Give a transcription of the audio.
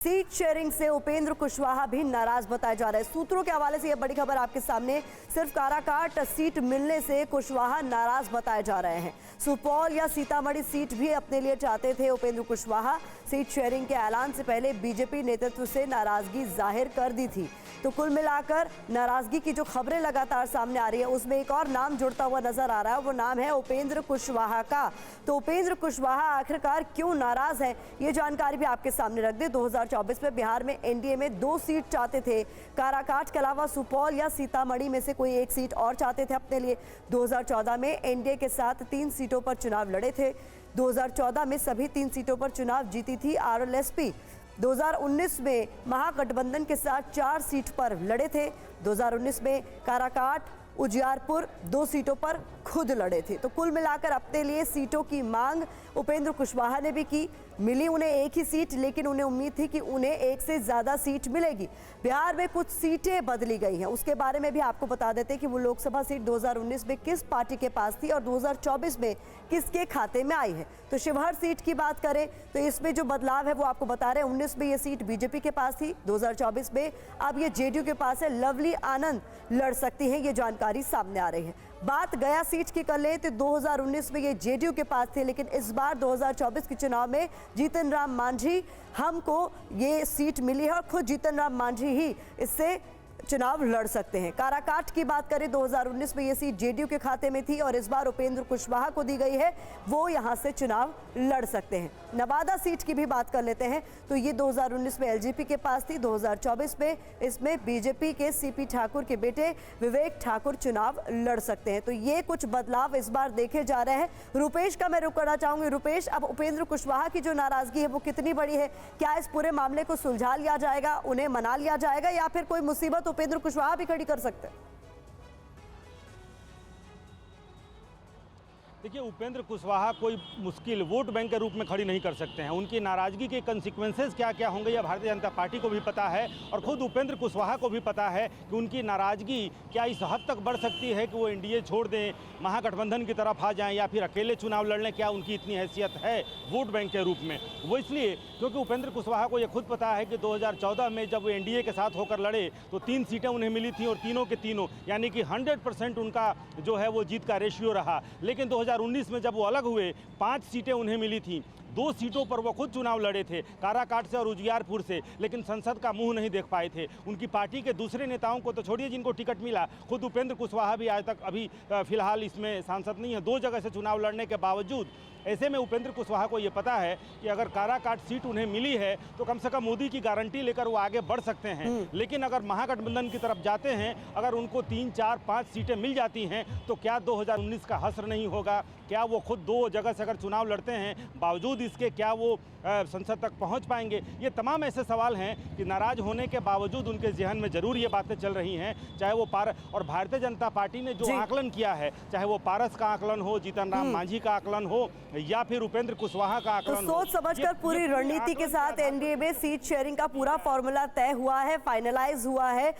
Seat sharing से उपेंद्र कुशवाहा भी नाराज बताए जा रहे हैं। सूत्रों के हवाले से यह बड़ी खबर आपके सामने। सिर्फ काराकाट सीट मिलने से कुशवाहा नाराज बताए जा रहे हैं। सुपौल या सीतामढ़ी सीट भी अपने लिए चाहते थे उपेंद्र कुशवाहा। सीट शेयरिंग के ऐलान से पहले बीजेपी नेतृत्व से नाराजगी जाहिर कर दी थी। तो कुल मिलाकर नाराजगी की जो खबरें लगातार सामने आ रही है उसमें एक और नाम जुड़ता हुआ नजर आ रहा है। वो नाम है उपेंद्र कुशवाहा का। तो उपेंद्र कुशवाहा आखिरकार क्यों नाराज है, ये जानकारी भी आपके सामने रख दे। 2024 में बिहार में एनडीए में 2 सीट चाहते थे। काराकाट के अलावा सुपौल या सीतामढ़ी में से कोई एक सीट और चाहते थे अपने लिए। 2014 में एनडीए के साथ 3 सीटों पर चुनाव लड़े थे। 2014 में सभी 3 सीटों पर चुनाव जीती थी आरएलएसपी। 2019 में महागठबंधन के साथ 4 सीट पर लड़े थे। 2019 में काराकाट, उजियारपुर 2 सीटों पर खुद लड़े थे। तो कुल मिलाकर अपने लिए सीटों की मांग उपेंद्र कुशवाहा ने भी की। मिली उन्हें एक ही सीट, लेकिन उन्हें उम्मीद थी कि उन्हें एक से ज़्यादा सीट मिलेगी। बिहार में कुछ सीटें बदली गई हैं, उसके बारे में भी आपको बता देते हैं कि वो लोकसभा सीट 2019 में किस पार्टी के पास थी और 2024 में किसके खाते में आई है। तो शिवहर सीट की बात करें तो इसमें जो बदलाव है वो आपको बता रहे हैं। 19 में ये सीट बीजेपी के पास थी, 2024 में अब ये जेडीयू के पास है। लवली आनंद लड़ सकती हैं, ये जानकारी सामने आ रही है। बात गया सीट की कर ले तो 2019 में ये जेडीयू के पास थे, लेकिन इस बार 2024 के चुनाव में जीतन राम मांझी हमको ये सीट मिली है और खुद जीतन राम मांझी ही इससे चुनाव लड़ सकते हैं। काराकाट की बात करें 2019 में ये सीट जेडीयू के खाते में थी और इस बार उपेंद्र कुशवाहा को दी गई है, वो यहां से चुनाव लड़ सकते हैं। नवादा सीट की भी बात कर लेते हैं तो ये 2019 में एलजेपी के पास थी। 2024 में इसमें बीजेपी के सीपी ठाकुर के बेटे विवेक ठाकुर चुनाव लड़ सकते हैं। तो ये कुछ बदलाव इस बार देखे जा रहे हैं। रुपेश का मैं रुख करना चाहूंगी। रुपेश, अब उपेंद्र कुशवाहा की जो नाराजगी है वो कितनी बड़ी है? क्या इस पूरे मामले को सुलझा लिया जाएगा, उन्हें मना लिया जाएगा, या फिर कोई मुसीबत उपेंद्र कुशवाहा भी खड़ी कर सकते हैं? देखिए, उपेंद्र कुशवाहा कोई मुश्किल वोट बैंक के रूप में खड़ी नहीं कर सकते हैं। उनकी नाराजगी के कंसिक्वेंसेस क्या क्या होंगे यह भारतीय जनता पार्टी को भी पता है और खुद उपेंद्र कुशवाहा को भी पता है कि उनकी नाराजगी क्या इस हद तक बढ़ सकती है कि वो एनडीए छोड़ दें, महागठबंधन की तरफ आ जाएं या फिर अकेले चुनाव लड़ लें। क्या उनकी इतनी हैसियत है वोट बैंक के रूप में? वो इसलिए क्योंकि उपेंद्र कुशवाहा को यह खुद पता है कि 2014 में जब वो एनडीए के साथ होकर लड़े तो 3 सीटें उन्हें मिली थी और तीनों के तीनों यानी कि 100% उनका जो है वो जीत का रेशियो रहा। लेकिन 2019 में जब वो अलग हुए 5 सीटें उन्हें मिली थी। 2 सीटों पर वो खुद चुनाव लड़े थे, काराकाट से और उजियारपुर से, लेकिन संसद का मुंह नहीं देख पाए थे। उनकी पार्टी के दूसरे नेताओं को तो छोड़िए जिनको टिकट मिला, खुद उपेंद्र कुशवाहा भी आज तक अभी फिलहाल इसमें सांसद नहीं है, 2 जगह से चुनाव लड़ने के बावजूद। ऐसे में उपेंद्र कुशवाहा को ये पता है कि अगर काराकाट सीट उन्हें मिली है तो कम से कम मोदी की गारंटी लेकर वो आगे बढ़ सकते हैं। लेकिन अगर महागठबंधन की तरफ जाते हैं, अगर उनको 3, 4, 5 सीटें मिल जाती हैं तो क्या 2019 का हश्र नहीं होगा? क्या वो खुद 2 जगह से अगर चुनाव लड़ते हैं बावजूद इसके क्या वो संसद तक पहुंच पाएंगे? ये तमाम ऐसे सवाल हैं कि नाराज होने के बावजूद उनके जहन में जरूर ये बातें चल रही हैं। चाहे वो और भारतीय जनता पार्टी ने जो आकलन किया है, चाहे वो पारस का आकलन हो, जीतन राम मांझी का आकलन हो या फिर उपेंद्र कुशवाहा का आकलन हो, तो सोच समझकर पूरी रणनीति के साथ एनडीए में सीट शेयरिंग का पूरा फॉर्मूला तय हुआ है, फाइनलाइज हुआ है।